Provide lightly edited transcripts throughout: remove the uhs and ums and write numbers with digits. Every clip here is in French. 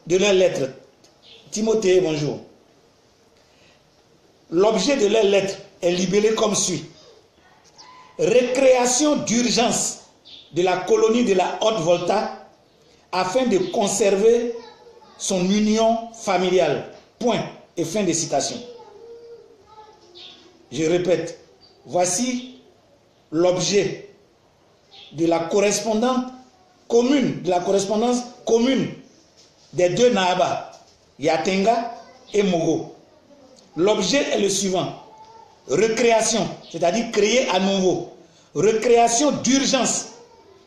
de leurs lettres. Timothée, bonjour. L'objet de leurs lettres est libellé comme suit. Récréation d'urgence de la colonie de la Haute-Volta afin de conserver son union familiale. Point et fin de citation. Je répète, voici l'objet de la correspondance commune, des deux Nahaba, Yatenga et Mogo. L'objet est le suivant. Recréation, c'est-à-dire créer à nouveau. Recréation d'urgence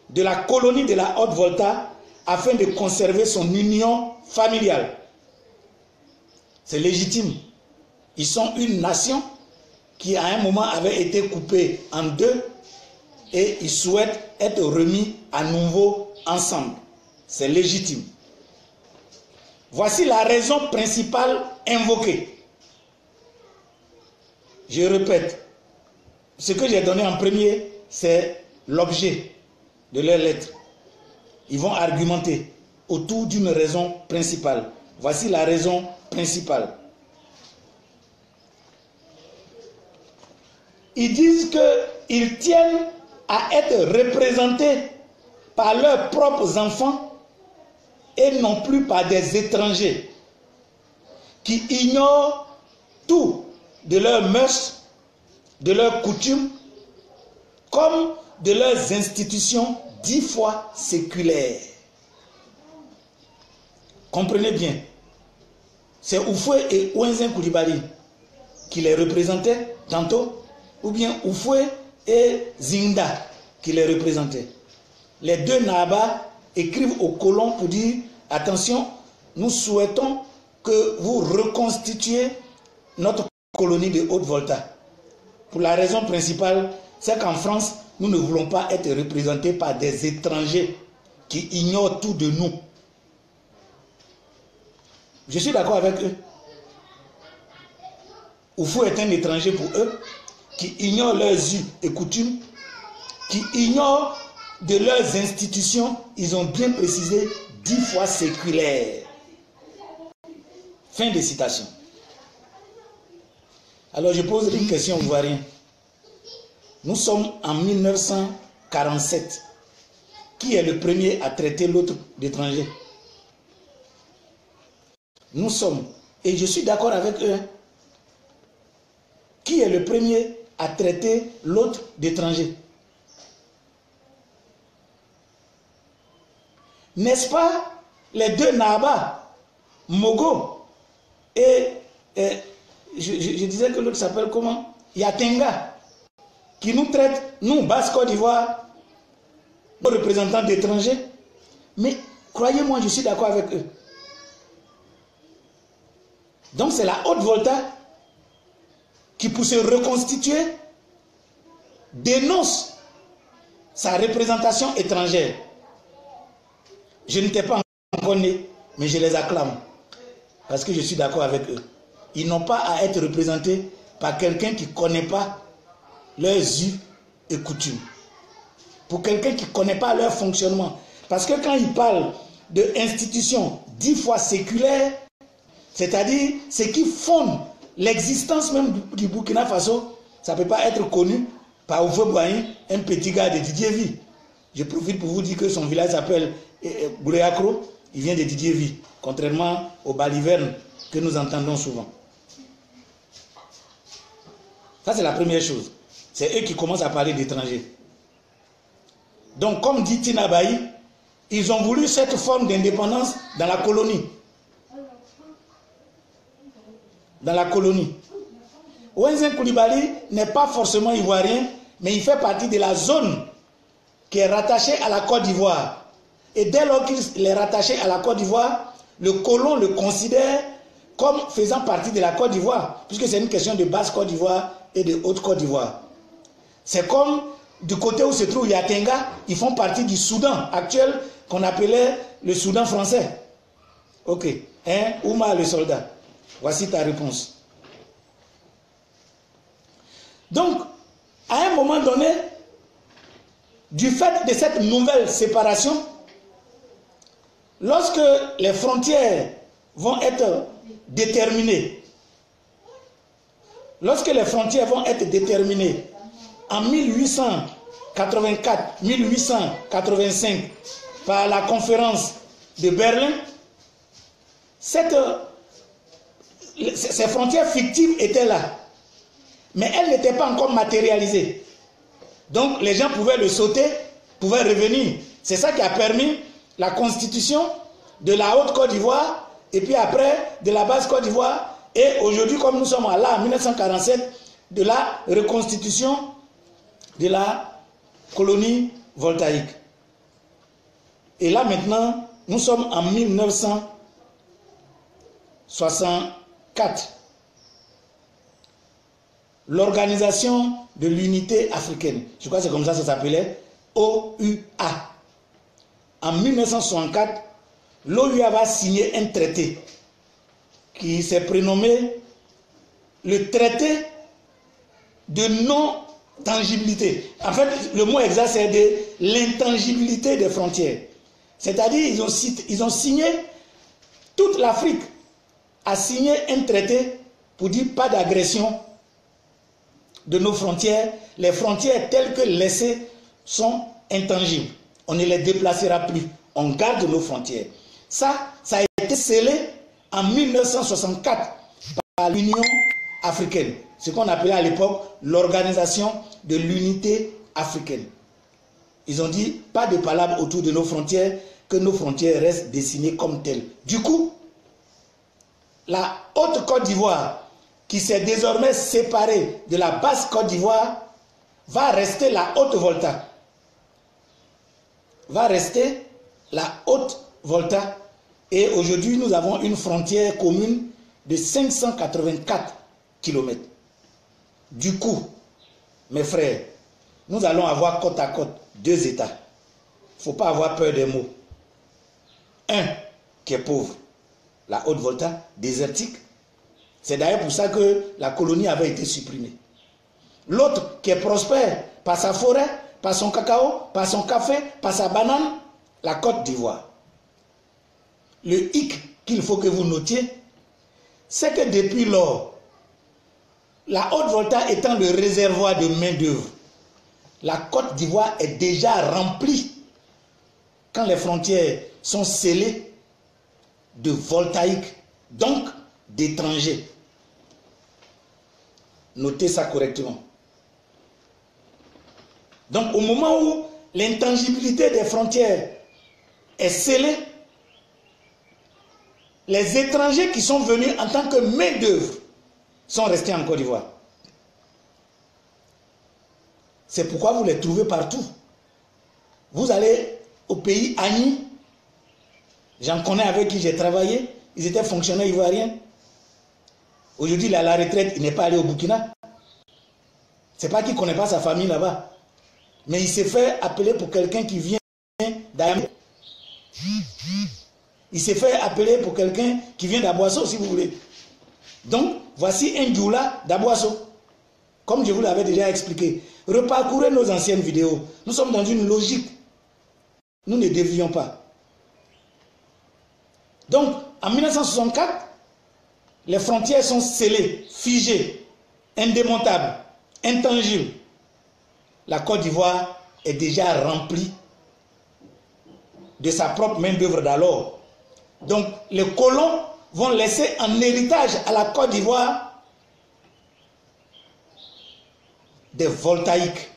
de la colonie de la Haute-Volta afin de conserver son union familiale. C'est légitime. Ils sont une nation qui à un moment avait été coupée en deux et ils souhaitent être remis à nouveau ensemble. C'est légitime. Voici la raison principale invoquée. Je répète, ce que j'ai donné en premier, c'est l'objet de leurs lettres. Ils vont argumenter autour d'une raison principale. Voici la raison principale. Ils disent qu'ils tiennent à être représentés par leurs propres enfants et non plus par des étrangers qui ignorent tout de leurs mœurs, de leurs coutumes, comme de leurs institutions 10 fois séculaires. Comprenez bien, c'est Oufoué et Ouenzen Koulibaly qui les représentaient tantôt, ou bien Oufoué et Zinda qui les représentaient. Les deux Nahaba écrivent aux colons pour dire, attention, nous souhaitons que vous reconstituiez notre colonie de Haute-Volta. Pour la raison principale, c'est qu'en France, nous ne voulons pas être représentés par des étrangers qui ignorent tout de nous. Je suis d'accord avec eux. Oufou est un étranger pour eux, qui ignore leurs us et coutumes, qui ignore de leurs institutions, ils ont bien précisé 10 fois séculaires. Fin de citation. Alors je pose une question, vous voyez. Nous sommes en 1947. Qui est le premier à traiter l'autre d'étranger? Nous sommes, et je suis d'accord avec eux. Qui est le premier à traiter l'autre d'étranger? N'est-ce pas les deux Nahaba, Mogo et je disais que l'autre s'appelle comment? Yatenga, qui nous traitent, nous, Basse-Côte d'Ivoire, nos représentants d'étrangers. Mais croyez-moi, je suis d'accord avec eux. Donc c'est la Haute-Volta qui, pour se reconstituer, dénonce sa représentation étrangère. Je n'étais pas encore né, mais je les acclame. Parce que je suis d'accord avec eux. Ils n'ont pas à être représentés par quelqu'un qui ne connaît pas leurs us et coutumes. Pour quelqu'un qui ne connaît pas leur fonctionnement. Parce que quand ils parlent d'institutions 10 fois séculaires, c'est-à-dire ce qui fonde l'existence même du Burkina Faso, ça ne peut pas être connu par Oufoué Boigny, un petit gars de Didier Vie. Je profite pour vous dire que son village s'appelle Gouléacro, il vient de Didier Vie, contrairement au Baliverne que nous entendons souvent. Ça, c'est la première chose. C'est eux qui commencent à parler d'étrangers. Donc, comme dit Tina Bayi, ils ont voulu cette forme d'indépendance dans la colonie. Dans la colonie. Ouenzen Koulibaly n'est pas forcément ivoirien, mais il fait partie de la zone qui est rattachée à la Côte d'Ivoire. Et dès lors qu'il est rattaché à la Côte d'Ivoire, le colon le considère comme faisant partie de la Côte d'Ivoire, puisque c'est une question de Basse-Côte d'Ivoire et de Haute-Côte d'Ivoire. C'est comme du côté où se trouve Yatenga, ils font partie du Soudan actuel qu'on appelait le Soudan français. Ok. Hein? Ouma le soldat. Voici ta réponse. Donc, à un moment donné, du fait de cette nouvelle séparation, lorsque les frontières vont être déterminées, en 1884-1885 par la conférence de Berlin, ces frontières fictives étaient là, mais elles n'étaient pas encore matérialisées. Donc les gens pouvaient le sauter, pouvaient revenir. C'est ça qui a permis la constitution de la Haute-Côte d'Ivoire et puis après de la Basse-Côte d'Ivoire et aujourd'hui, comme nous sommes là en 1947, de la reconstitution de la colonie voltaïque. Et là maintenant, nous sommes en 1964. L'Organisation de l'Unité africaine, je crois que c'est comme ça que ça s'appelait, OUA. En 1964, l'OUA va signer un traité qui s'est prénommé le traité de non-tangibilité. En fait, le mot exact, c'est de l'intangibilité des frontières. C'est-à-dire, ils ont signé, toute l'Afrique a signé un traité pour dire pas d'agression de nos frontières. Les frontières telles que laissées sont intangibles. On ne les déplacera plus. On garde nos frontières. Ça a été scellé en 1964 par l'Union africaine. Ce qu'on appelait à l'époque l'Organisation de l'Unité africaine. Ils ont dit, pas de palabres autour de nos frontières, que nos frontières restent dessinées comme telles. Du coup, la Haute-Côte d'Ivoire, qui s'est désormais séparée de la Basse-Côte d'Ivoire, va rester la Haute-Volta. Et aujourd'hui, nous avons une frontière commune de 584 km. Du coup, mes frères, nous allons avoir côte à côte 2 États. Il ne faut pas avoir peur des mots. Un qui est pauvre, la Haute-Volta, désertique. C'est d'ailleurs pour ça que la colonie avait été supprimée. L'autre qui est prospère par sa forêt, par son cacao, par son café, par sa banane, la Côte d'Ivoire. Le hic qu'il faut que vous notiez, c'est que depuis lors, la Haute-Volta étant le réservoir de main-d'œuvre, la Côte d'Ivoire est déjà remplie, quand les frontières sont scellées, de voltaïques, donc d'étrangers. Notez ça correctement. Donc au moment où l'intangibilité des frontières est scellée, les étrangers qui sont venus en tant que main-d'œuvre sont restés en Côte d'Ivoire. C'est pourquoi vous les trouvez partout. Vous allez au pays Agni, j'en connais avec qui j'ai travaillé, ils étaient fonctionnaires ivoiriens. Aujourd'hui, il est à la retraite, il n'est pas allé au Burkina. C'est pas qu'il ne connaît pas sa famille là-bas. Mais il s'est fait appeler pour quelqu'un qui vient d'Ayamé. Il s'est fait appeler pour quelqu'un qui vient d'Aboisseau, si vous voulez. Donc, voici un Djoula d'Aboisseau. Comme je vous l'avais déjà expliqué. Reparcourez nos anciennes vidéos. Nous sommes dans une logique. Nous ne dévions pas. Donc, en 1964, les frontières sont scellées, figées, indémontables, intangibles. La Côte d'Ivoire est déjà remplie de sa propre main-d'œuvre d'alors. Donc, les colons vont laisser en héritage à la Côte d'Ivoire des voltaïques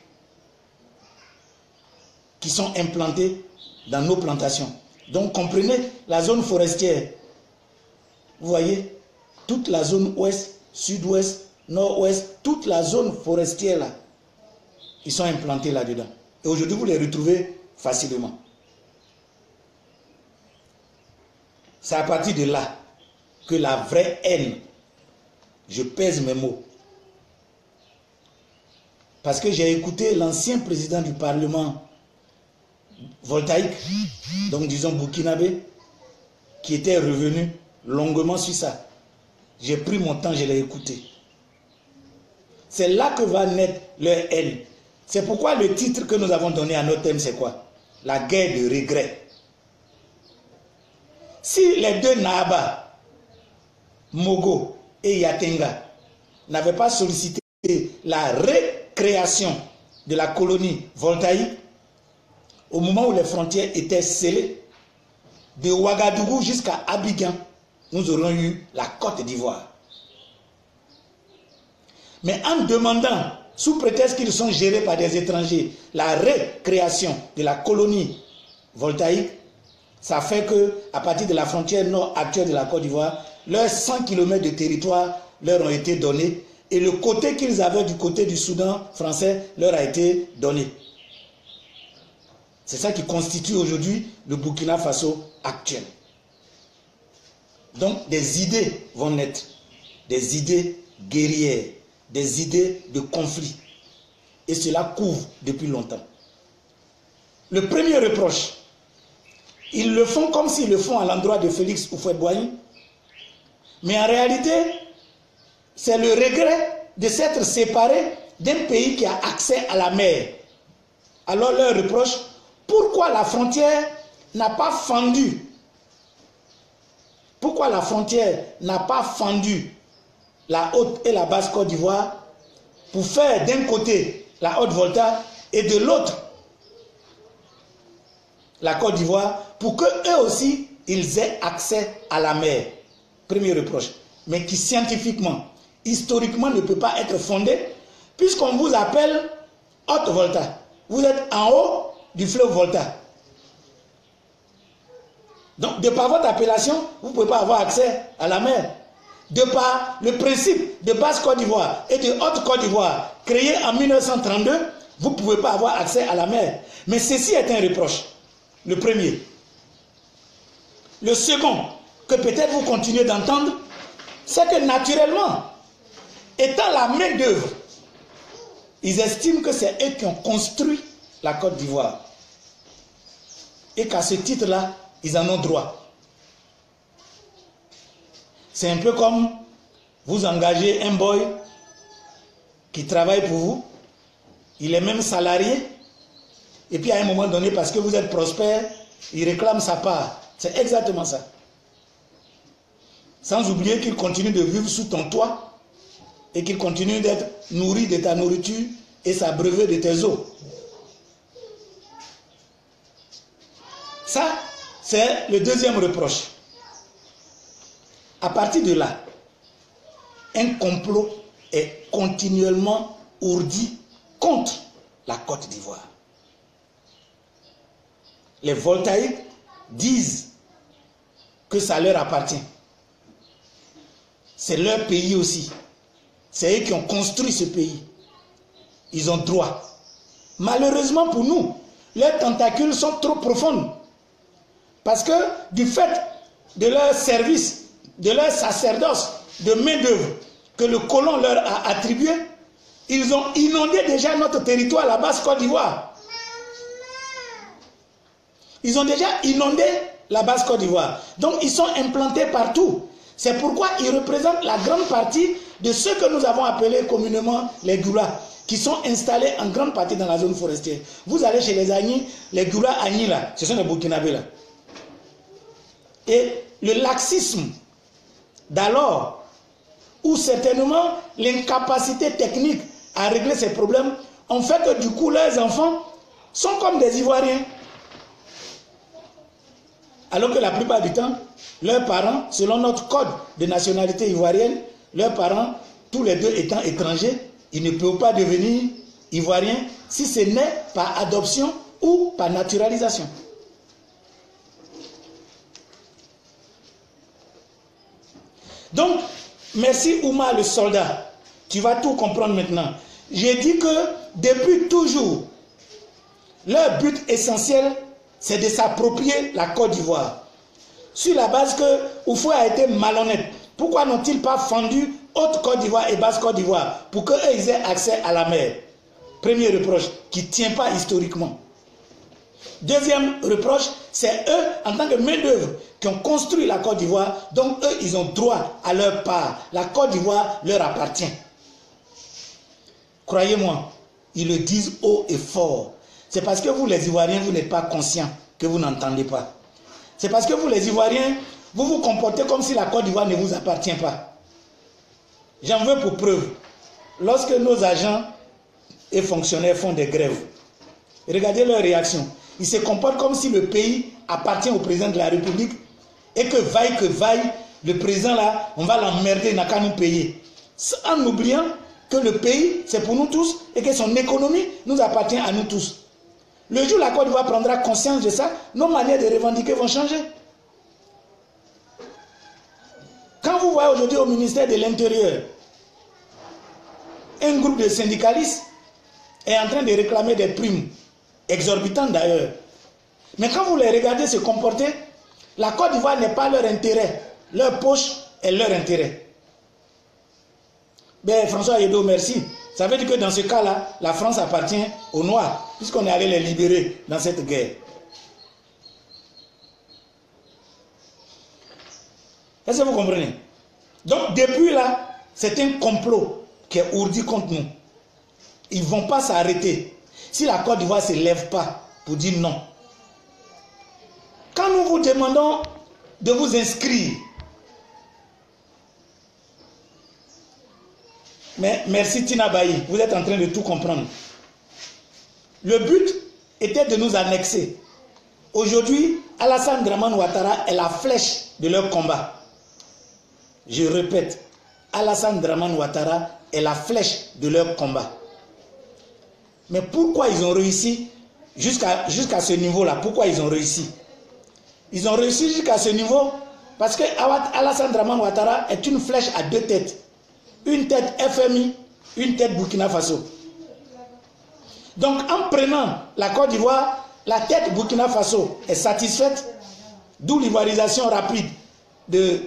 qui sont implantés dans nos plantations. Donc, comprenez la zone forestière. Vous voyez, toute la zone ouest, sud-ouest, nord-ouest, toute la zone forestière là, ils sont implantés là-dedans. Et aujourd'hui, vous les retrouvez facilement. C'est à partir de là que la vraie haine, je pèse mes mots, parce que j'ai écouté l'ancien président du Parlement voltaïque, donc disons burkinabé, qui était revenu longuement sur ça. J'ai pris mon temps, je l'ai écouté. C'est là que va naître leur haine. C'est pourquoi le titre que nous avons donné à notre thème, c'est quoi? La guerre de regret. Si les deux Nahaba, Mogo et Yatenga, n'avaient pas sollicité la recréation de la colonie voltaïque, au moment où les frontières étaient scellées, de Ouagadougou jusqu'à Abidjan, nous aurions eu la Côte d'Ivoire. Mais en demandant, sous prétexte qu'ils sont gérés par des étrangers, la recréation de la colonie voltaïque, ça fait que, à partir de la frontière nord actuelle de la Côte d'Ivoire, leurs 100 km de territoire leur ont été donnés et le côté qu'ils avaient du côté du Soudan français leur a été donné. C'est ça qui constitue aujourd'hui le Burkina Faso actuel. Donc des idées vont naître, des idées guerrières, des idées de conflit. Et cela couvre depuis longtemps. Le premier reproche, ils le font comme s'ils le font à l'endroit de Félix Houphouët-Boigny, mais en réalité, c'est le regret de s'être séparé d'un pays qui a accès à la mer. Alors leur reproche, pourquoi la frontière n'a pas fendu? Pourquoi la frontière n'a pas fendu la Haute et la Basse Côte d'Ivoire pour faire d'un côté la Haute-Volta et de l'autre la Côte d'Ivoire pour qu'eux aussi ils aient accès à la mer? Premier reproche, mais qui scientifiquement, historiquement ne peut pas être fondé puisqu'on vous appelle Haute-Volta. Vous êtes en haut du fleuve Volta. Donc, de par votre appellation, vous ne pouvez pas avoir accès à la mer. De par le principe de Basse Côte d'Ivoire et de Haute Côte d'Ivoire, créé en 1932, vous ne pouvez pas avoir accès à la mer. Mais ceci est un reproche. Le premier. Le second, que peut-être vous continuez d'entendre, c'est que naturellement, étant la main d'œuvre, ils estiment que c'est eux qui ont construit la Côte d'Ivoire. Et qu'à ce titre-là, ils en ont droit. C'est un peu comme vous engagez un boy qui travaille pour vous, il est même salarié, et puis à un moment donné, parce que vous êtes prospère, il réclame sa part. C'est exactement ça. Sans oublier qu'il continue de vivre sous ton toit et qu'il continue d'être nourri de ta nourriture et s'abreuver de tes eaux. Ça, c'est le deuxième reproche. À partir de là, un complot est continuellement ourdi contre la Côte d'Ivoire. Les voltaïques disent que ça leur appartient. C'est leur pays aussi. C'est eux qui ont construit ce pays. Ils ont droit. Malheureusement pour nous, leurs tentacules sont trop profondes. Parce que du fait de leur service, de leur sacerdoce, de main-d'œuvre que le colon leur a attribué, ils ont inondé déjà notre territoire, la Basse Côte d'Ivoire. Ils ont déjà inondé la Basse Côte d'Ivoire. Donc ils sont implantés partout. C'est pourquoi ils représentent la grande partie de ceux que nous avons appelés communément les Goulas, qui sont installés en grande partie dans la zone forestière. Vous allez chez les Agnis, les Goulas Agnis là, ce sont les Burkinabés là. Et le laxisme d'alors, ou certainement l'incapacité technique à régler ces problèmes, ont fait que du coup leurs enfants sont comme des Ivoiriens. Alors que la plupart du temps, leurs parents, selon notre code de nationalité ivoirienne, leurs parents, tous les deux étant étrangers, ils ne peuvent pas devenir Ivoiriens si ce n'est par adoption ou par naturalisation. Donc, merci Ouma le soldat, tu vas tout comprendre maintenant. J'ai dit que depuis toujours, leur but essentiel, c'est de s'approprier la Côte d'Ivoire. Sur la base que Oufoué a été malhonnête, pourquoi n'ont-ils pas fendu Haute Côte d'Ivoire et Basse Côte d'Ivoire pour qu'eux aient accès à la mer? Premier reproche, qui ne tient pas historiquement. Deuxième reproche, c'est eux, en tant que main-d'œuvre, qui ont construit la Côte d'Ivoire, donc eux, ils ont droit à leur part. La Côte d'Ivoire leur appartient. Croyez-moi, ils le disent haut et fort. C'est parce que vous, les Ivoiriens, vous n'êtes pas conscients que vous n'entendez pas. C'est parce que vous, les Ivoiriens, vous vous comportez comme si la Côte d'Ivoire ne vous appartient pas. J'en veux pour preuve. Lorsque nos agents et fonctionnaires font des grèves, regardez leur réaction. Ils se comportent comme si le pays appartient au président de la République et que vaille, le président là, on va l'emmerder, il n'a qu'à nous payer. En oubliant que le pays, c'est pour nous tous et que son économie nous appartient à nous tous. Le jour où la Côte d'Ivoire prendra conscience de ça, nos manières de revendiquer vont changer. Quand vous voyez aujourd'hui au ministère de l'Intérieur, un groupe de syndicalistes est en train de réclamer des primes, exorbitantes d'ailleurs. Mais quand vous les regardez se comporter, la Côte d'Ivoire n'est pas leur intérêt. Leur poche est leur intérêt. Ben, François Ayeddo, merci. Ça veut dire que dans ce cas-là, la France appartient aux Noirs, puisqu'on est allé les libérer dans cette guerre. Est-ce que vous comprenez? Donc, depuis là, c'est un complot qui est ourdi contre nous. Ils ne vont pas s'arrêter. Si la Côte d'Ivoire ne se lève pas pour dire non. Quand nous vous demandons de vous inscrire, mais merci Tina Bayi, vous êtes en train de tout comprendre. Le but était de nous annexer. Aujourd'hui, Alassane Dramane Ouattara est la flèche de leur combat. Je répète, Alassane Dramane Ouattara est la flèche de leur combat. Mais pourquoi ils ont réussi jusqu'à ce niveau-là? Pourquoi ils ont réussi? Ils ont réussi jusqu'à ce niveau parce que Alassane Dramane Ouattara est une flèche à deux têtes. Une tête FMI, une tête Burkina Faso. Donc en prenant la Côte d'Ivoire, la tête Burkina Faso est satisfaite, d'où l'ivoirisation rapide de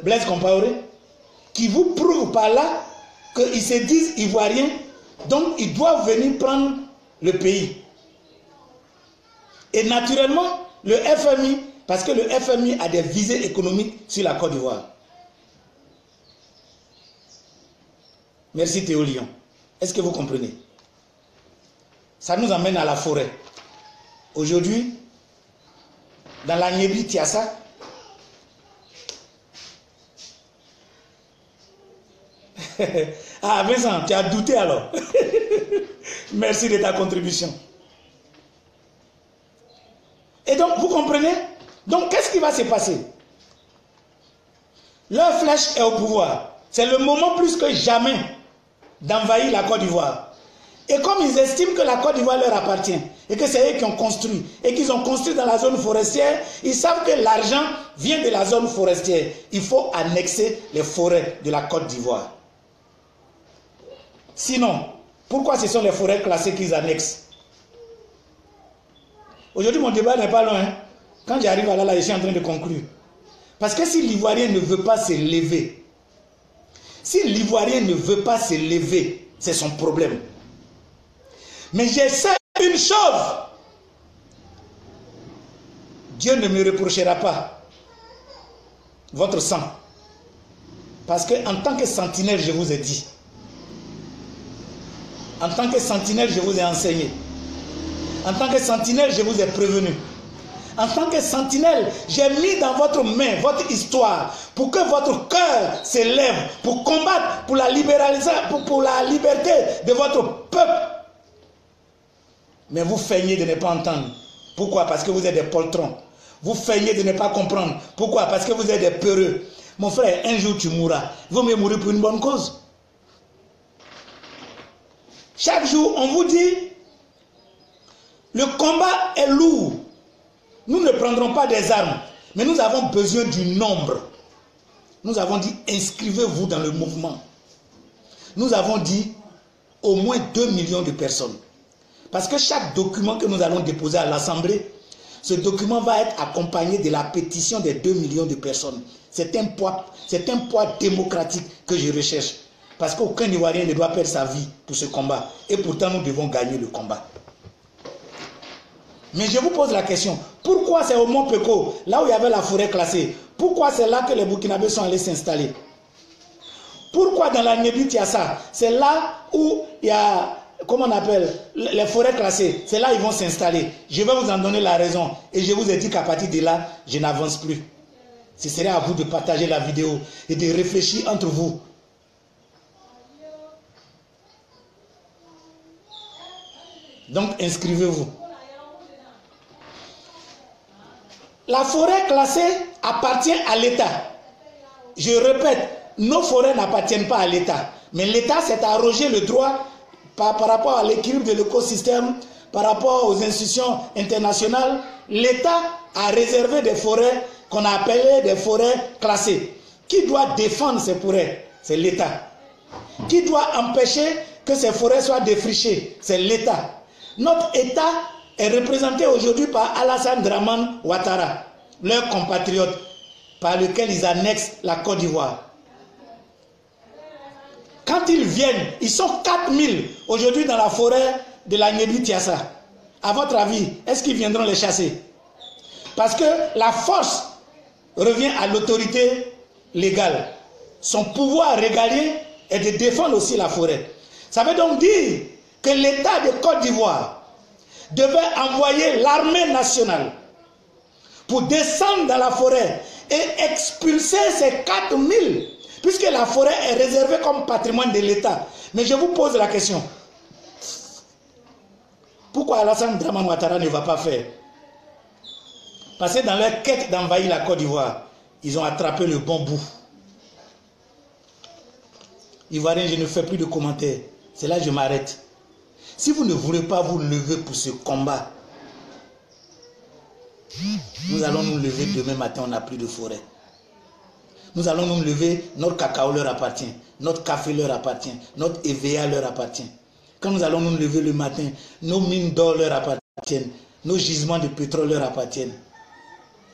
Blaise Compaoré, qui vous prouve par là qu'ils se disent ivoiriens, donc ils doivent venir prendre le pays. Et naturellement, le FMI, parce que le FMI a des visées économiques sur la Côte d'Ivoire. Merci Théo Lyon. Est-ce que vous comprenez? Ça nous emmène à la forêt. Aujourd'hui, dans la Niébli Tiassa, ah Vincent, tu as douté alors. Merci de ta contribution. Et donc, vous comprenez? Donc, qu'est-ce qui va se passer? Leur flèche est au pouvoir. C'est le moment plus que jamais d'envahir la Côte d'Ivoire. Et comme ils estiment que la Côte d'Ivoire leur appartient, et que c'est eux qui ont construit, et qu'ils ont construit dans la zone forestière, ils savent que l'argent vient de la zone forestière. Il faut annexer les forêts de la Côte d'Ivoire. Sinon, pourquoi ce sont les forêts classées qu'ils annexent? Aujourd'hui, mon débat n'est pas loin. Quand j'arrive à là, je suis en train de conclure. Parce que si l'Ivoirien ne veut pas se lever, si l'Ivoirien ne veut pas se lever, c'est son problème. Mais je sais une chose. Dieu ne me reprochera pas votre sang. Parce qu'en tant que sentinelle, je vous ai dit. En tant que sentinelle, je vous ai enseigné. En tant que sentinelle, je vous ai prévenu. En tant que sentinelle, j'ai mis dans votre main votre histoire pour que votre cœur s'élève, pour combattre pour la libéralisation, pour la liberté de votre peuple. Mais vous feignez de ne pas entendre. Pourquoi? Parce que vous êtes des poltrons. Vous feignez de ne pas comprendre. Pourquoi? Parce que vous êtes des peureux. Mon frère, un jour tu mourras. Il vaut mieux mourir pour une bonne cause. Chaque jour, on vous dit, le combat est lourd. Nous ne prendrons pas des armes, mais nous avons besoin du nombre. Nous avons dit, inscrivez-vous dans le mouvement. Nous avons dit, au moins 2 millions de personnes. Parce que chaque document que nous allons déposer à l'Assemblée, ce document va être accompagné de la pétition des 2 millions de personnes. C'est un poids démocratique que je recherche. Parce qu'aucun Ivoirien ne doit perdre sa vie pour ce combat. Et pourtant, nous devons gagner le combat. Mais je vous pose la question, pourquoi c'est au Mont Peko, là où il y avait la forêt classée, pourquoi c'est là que les Burkinabés sont allés s'installer? Pourquoi dans la Niébli Tiassa, c'est là où il y a comment on appelle, les forêts classées. C'est là qu'ils vont s'installer. Je vais vous en donner la raison. Et je vous ai dit qu'à partir de là, je n'avance plus. Ce serait à vous de partager la vidéo et de réfléchir entre vous. Donc, inscrivez-vous. La forêt classée appartient à l'État. Je répète, nos forêts n'appartiennent pas à l'État. Mais l'État s'est arrogé le droit par rapport à l'équilibre de l'écosystème, par rapport aux institutions internationales. L'État a réservé des forêts qu'on a appelées des forêts classées. Qui doit défendre ces forêts? C'est l'État. Qui doit empêcher que ces forêts soient défrichées? C'est l'État. Notre État est représenté aujourd'hui par Alassane Dramane Ouattara, leur compatriote, par lequel ils annexent la Côte d'Ivoire. Quand ils viennent, ils sont 4000 aujourd'hui dans la forêt de la Nyebi-Tiassa. À votre avis, est-ce qu'ils viendront les chasser? Parce que la force revient à l'autorité légale. Son pouvoir régalien est de défendre aussi la forêt. Ça veut donc dire que l'État de Côte d'Ivoire devait envoyer l'armée nationale pour descendre dans la forêt et expulser ces 4000, puisque la forêt est réservée comme patrimoine de l'État. Mais je vous pose la question. Pourquoi Alassane Dramane Ouattara ne va pas faire? Parce que dans leur quête d'envahir la Côte d'Ivoire, ils ont attrapé le bon bout. Ivoirien, je ne fais plus de commentaires. C'est là que je m'arrête. Si vous ne voulez pas vous lever pour ce combat, nous allons nous lever demain matin, on n'a plus de forêt. Nous allons nous lever, notre cacao leur appartient, notre café leur appartient, notre EVA leur appartient. Quand nous allons nous lever le matin, nos mines d'or leur appartiennent, nos gisements de pétrole leur appartiennent.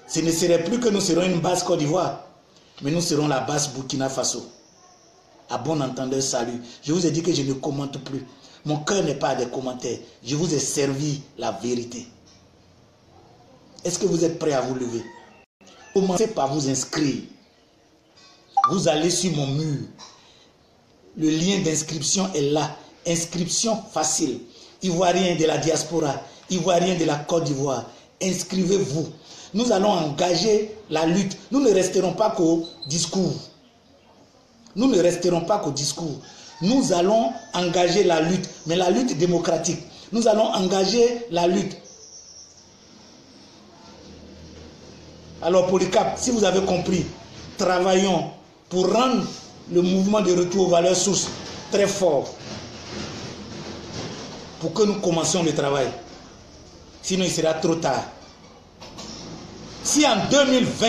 Ce ne serait plus que nous serons une base Côte d'Ivoire, mais nous serons la base Burkina Faso. À bon entendeur, salut. Je vous ai dit que je ne commente plus. Mon cœur n'est pas à des commentaires. Je vous ai servi la vérité. Est-ce que vous êtes prêts à vous lever? Commencez par vous inscrire. Vous allez sur mon mur. Le lien d'inscription est là. Inscription facile. Ivoirien de la diaspora, Ivoirien de la Côte d'Ivoire, inscrivez-vous. Nous allons engager la lutte. Nous ne resterons pas qu'au discours. Nous ne resterons pas qu'au discours. Nous allons engager la lutte, mais la lutte démocratique. Nous allons engager la lutte. Alors Polycap, si vous avez compris, travaillons pour rendre le mouvement de retour aux valeurs sources très fort. Pour que nous commencions le travail. Sinon il sera trop tard. Si en 2020,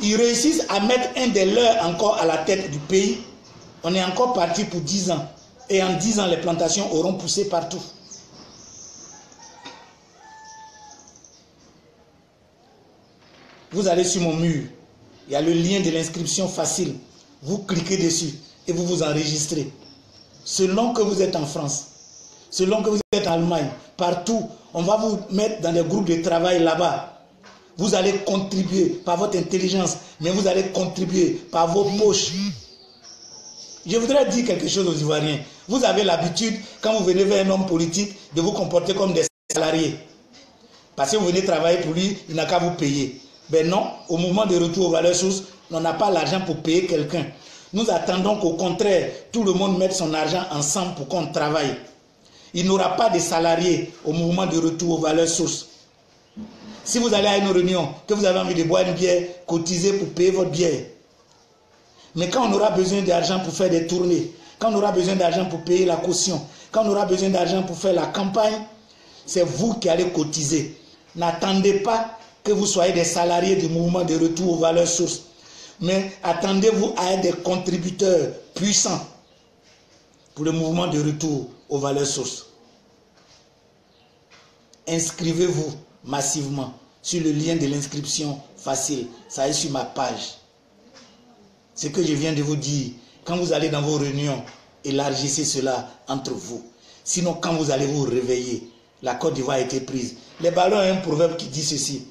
ils réussissent à mettre un des leurs encore à la tête du pays, on est encore parti pour 10 ans. Et en 10 ans, les plantations auront poussé partout. Vous allez sur mon mur. Il y a le lien de l'inscription facile. Vous cliquez dessus et vous vous enregistrez. Selon que vous êtes en France, selon que vous êtes en Allemagne, partout, on va vous mettre dans des groupes de travail là-bas. Vous allez contribuer par votre intelligence, mais vous allez contribuer par vos poches. Je voudrais dire quelque chose aux Ivoiriens. Vous avez l'habitude, quand vous venez vers un homme politique, de vous comporter comme des salariés. Parce que vous venez travailler pour lui, il n'a qu'à vous payer. Ben non, au mouvement de retour aux valeurs sources, on n'a pas l'argent pour payer quelqu'un. Nous attendons qu'au contraire, tout le monde mette son argent ensemble pour qu'on travaille. Il n'y aura pas de salariés au mouvement de retour aux valeurs sources. Si vous allez à une réunion, que vous avez envie de boire une bière, cotisez pour payer votre bière. Mais quand on aura besoin d'argent pour faire des tournées, quand on aura besoin d'argent pour payer la caution, quand on aura besoin d'argent pour faire la campagne, c'est vous qui allez cotiser. N'attendez pas que vous soyez des salariés du mouvement de retour aux valeurs sources. Mais attendez-vous à être des contributeurs puissants pour le mouvement de retour aux valeurs sources. Inscrivez-vous massivement sur le lien de l'inscription facile. Ça est sur ma page. Ce que je viens de vous dire, quand vous allez dans vos réunions, élargissez cela entre vous. Sinon, quand vous allez vous réveiller, la Côte d'Ivoire a été prise. Les ballons ont un proverbe qui dit ceci.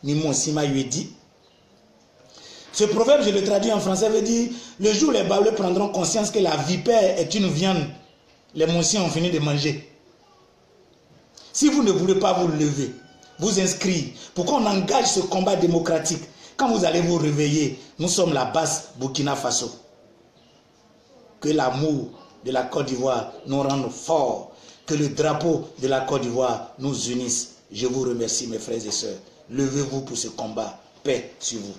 Mimon Sima lui dit. Ce proverbe, je le traduis en français, veut dire le jour où les Baoulés prendront conscience que la vipère est une viande, les Monsiens ont fini de manger. Si vous ne voulez pas vous lever, vous inscrire, pourquoi on engage ce combat démocratique? Quand vous allez vous réveiller, nous sommes la base Burkina Faso. Que l'amour de la Côte d'Ivoire nous rende forts. Que le drapeau de la Côte d'Ivoire nous unisse. Je vous remercie mes frères et sœurs. Levez-vous pour ce combat. Paix sur vous.